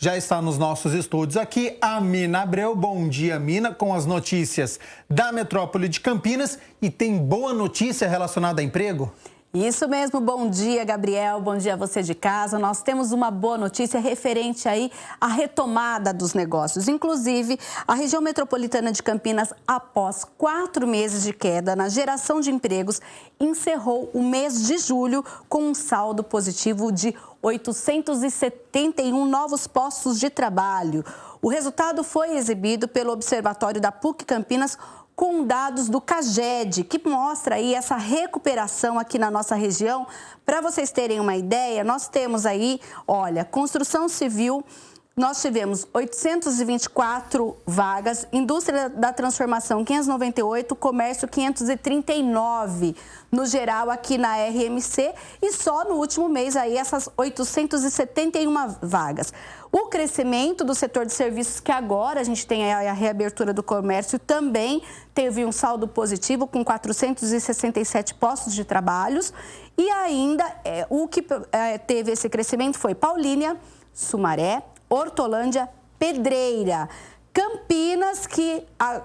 Já está nos nossos estúdios aqui a Mina Abreu. Bom dia, Mina, com as notícias da metrópole de Campinas. E tem boa notícia relacionada a emprego? Isso mesmo, bom dia, Gabriel, bom dia a você de casa. Nós temos uma boa notícia referente aí à retomada dos negócios. Inclusive, a região metropolitana de Campinas, após 4 meses de queda na geração de empregos, encerrou o mês de julho com um saldo positivo de 871 novos postos de trabalho. O resultado foi exibido pelo Observatório da PUC Campinas, com dados do CAGED, que mostra aí essa recuperação aqui na nossa região. Para vocês terem uma ideia, nós temos aí, olha, construção civil, nós tivemos 824 vagas, indústria da transformação 598, comércio 539, no geral aqui na RMC, e só no último mês aí essas 871 vagas. O crescimento do setor de serviços, que agora a gente tem a reabertura do comércio, também teve um saldo positivo com 467 postos de trabalhos. E ainda o que teve esse crescimento foi Paulínia, Sumaré, Hortolândia, Pedreira, Campinas, que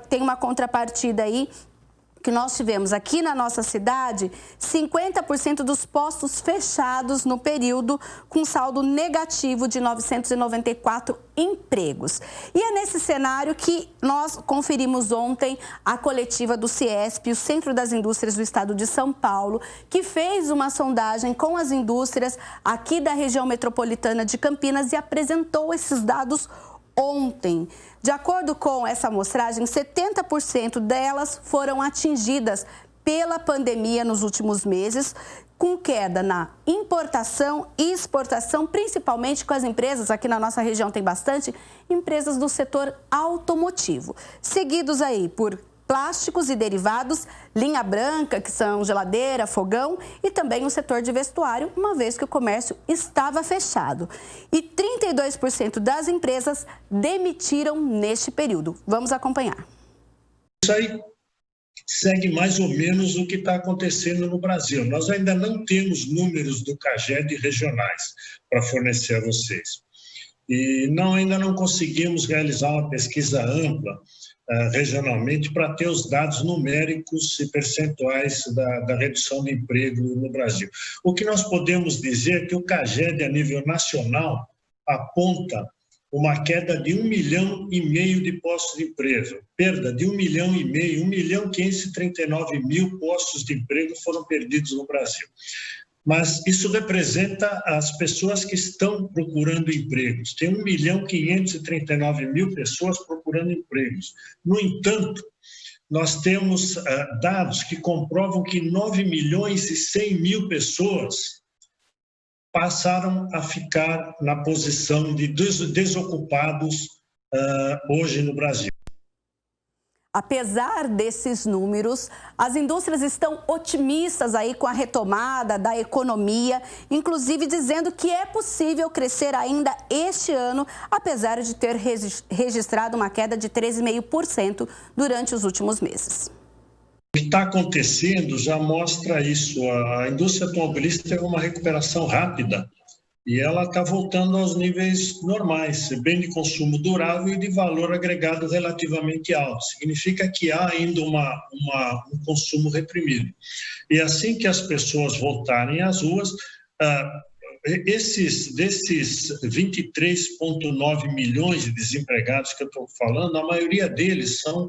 tem uma contrapartida aí, que nós tivemos aqui na nossa cidade, 50% dos postos fechados no período, com saldo negativo de 994 empregos. E é nesse cenário que nós conferimos ontem a coletiva do CIESP, o Centro das Indústrias do Estado de São Paulo, que fez uma sondagem com as indústrias aqui da região metropolitana de Campinas e apresentou esses dados ontem. De acordo com essa amostragem, 70% delas foram atingidas pela pandemia nos últimos meses, com queda na importação e exportação, principalmente com as empresas, aqui na nossa região tem bastante, empresas do setor automotivo. Seguidos aí por plásticos e derivados, linha branca, que são geladeira, fogão, e também o setor de vestuário, uma vez que o comércio estava fechado. E 32% das empresas demitiram neste período. Vamos acompanhar. Isso aí segue mais ou menos o que está acontecendo no Brasil. Nós ainda não temos números do CAGED regionais para fornecer a vocês. E ainda não conseguimos realizar uma pesquisa ampla regionalmente para ter os dados numéricos e percentuais da redução de emprego no Brasil. O que nós podemos dizer é que o CAGED, a nível nacional, aponta uma queda de 1,5 milhão de postos de emprego, perda de 1,5 milhão, 1.539.000 postos de emprego foram perdidos no Brasil. Mas isso representa as pessoas que estão procurando empregos. Tem 1.539.000 pessoas procurando empregos. No entanto, nós temos dados que comprovam que 9.100.000 pessoas passaram a ficar na posição de desocupados hoje no Brasil. Apesar desses números, as indústrias estão otimistas aí com a retomada da economia, inclusive dizendo que é possível crescer ainda este ano, apesar de ter registrado uma queda de 13,5% durante os últimos meses. O que está acontecendo já mostra isso. A indústria automobilística teve uma recuperação rápida e ela está voltando aos níveis normais, bem de consumo durável e de valor agregado relativamente alto. Significa que há ainda um consumo reprimido. E assim que as pessoas voltarem às ruas, desses 23,9 milhões de desempregados que eu estou falando, a maioria deles são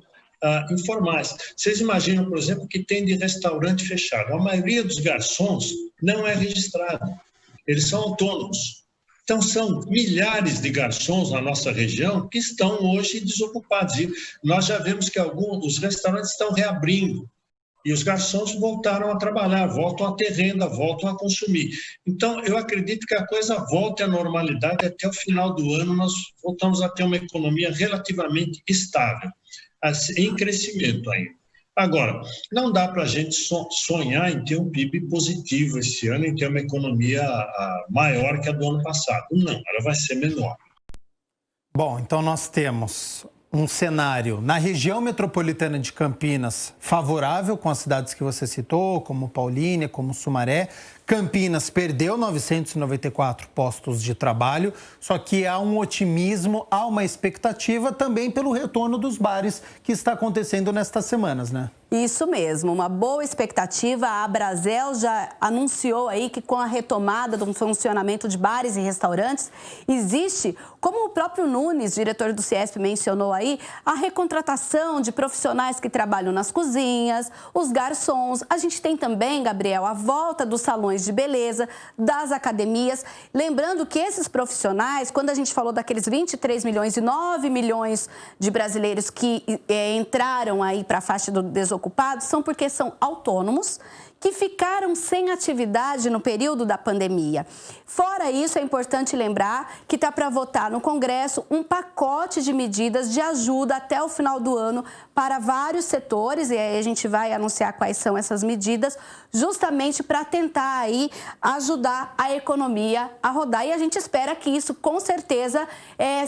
informais. Vocês imaginam, por exemplo, que tem de restaurante fechado. A maioria dos garçons não é registrada. Eles são autônomos. Então, são milhares de garçons na nossa região que estão hoje desocupados. E nós já vemos que alguns dos restaurantes estão reabrindo e os garçons voltaram a trabalhar, voltam a ter renda, voltam a consumir. Então, eu acredito que a coisa volte à normalidade até o final do ano. Nós voltamos a ter uma economia relativamente estável, em crescimento ainda. Agora, não dá para a gente sonhar em ter um PIB positivo esse ano, em ter uma economia maior que a do ano passado. Não, ela vai ser menor. Bom, então nós temos um cenário na região metropolitana de Campinas favorável com as cidades que você citou, como Paulínia, como Sumaré. Campinas perdeu 994 postos de trabalho, só que há um otimismo, há uma expectativa também pelo retorno dos bares que está acontecendo nestas semanas, né? Isso mesmo, uma boa expectativa. A Abrazel já anunciou aí que com a retomada do funcionamento de bares e restaurantes, existe, como o próprio Nunes, diretor do Ciesp, mencionou aí, a recontratação de profissionais que trabalham nas cozinhas, os garçons. A gente tem também, Gabriel, a volta dos salões de beleza, das academias. Lembrando que esses profissionais, quando a gente falou daqueles 23 milhões e 9 milhões de brasileiros que entraram aí para a faixa do desocupados, são porque são autônomos que ficaram sem atividade no período da pandemia. Fora isso, é importante lembrar que está para votar no Congresso um pacote de medidas de ajuda até o final do ano para vários setores, e aí a gente vai anunciar quais são essas medidas, justamente para tentar aí ajudar a economia a rodar. E a gente espera que isso, com certeza,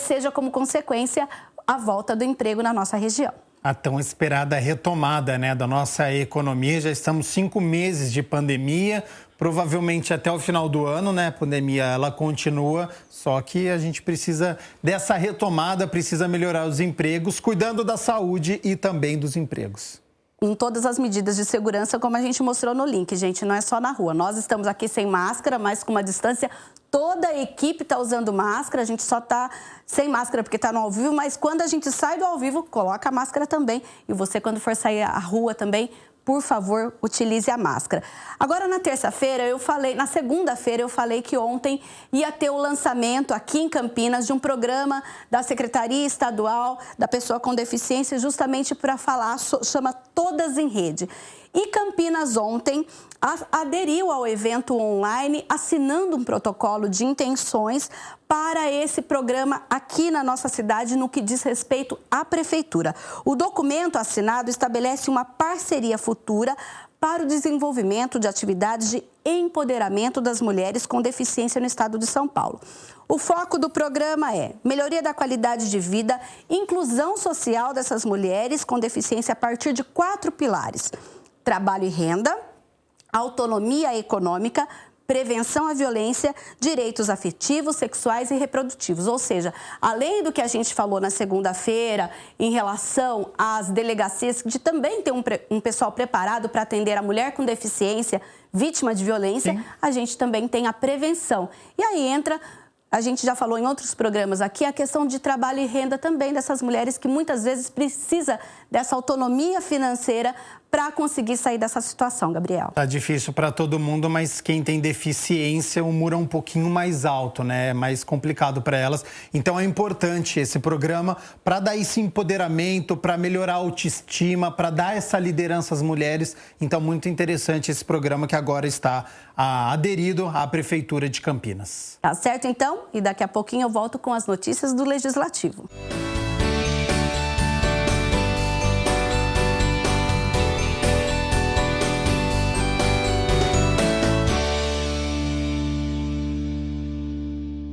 seja como consequência a volta do emprego na nossa região. A tão esperada retomada, né, da nossa economia. Já estamos 5 meses de pandemia, provavelmente até o final do ano, né? A pandemia, ela continua, só que a gente precisa dessa retomada, precisa melhorar os empregos, cuidando da saúde e também dos empregos. Em todas as medidas de segurança, como a gente mostrou no link, gente, não é só na rua. Nós estamos aqui sem máscara, mas com uma distância. Toda a equipe está usando máscara, a gente só está sem máscara porque está no ao vivo, mas quando a gente sai do ao vivo, coloca a máscara também. E você, quando for sair à rua também, por favor, utilize a máscara. Agora, na segunda-feira eu falei que ontem ia ter o lançamento aqui em Campinas de um programa da Secretaria Estadual da Pessoa com Deficiência, justamente para falar, chama Todas em Rede. E Campinas ontem aderiu ao evento online, assinando um protocolo de intenções para esse programa aqui na nossa cidade, no que diz respeito à Prefeitura. O documento assinado estabelece uma parceria futura para o desenvolvimento de atividades de empoderamento das mulheres com deficiência no estado de São Paulo. O foco do programa é melhoria da qualidade de vida, inclusão social dessas mulheres com deficiência a partir de 4 pilares: trabalho e renda, autonomia econômica, prevenção à violência, direitos afetivos, sexuais e reprodutivos. Ou seja, além do que a gente falou na segunda-feira em relação às delegacias, de também ter um pessoal preparado para atender a mulher com deficiência, vítima de violência, sim, a gente também tem a prevenção. E aí entra, a gente já falou em outros programas aqui, a questão de trabalho e renda também dessas mulheres que muitas vezes precisa dessa autonomia financeira para conseguir sair dessa situação, Gabriel. Tá difícil para todo mundo, mas quem tem deficiência, o muro é um pouquinho mais alto, né? É mais complicado para elas. Então é importante esse programa para dar esse empoderamento, para melhorar a autoestima, para dar essa liderança às mulheres. Então muito interessante esse programa que agora está aderido à Prefeitura de Campinas. Tá certo, então? E daqui a pouquinho eu volto com as notícias do Legislativo.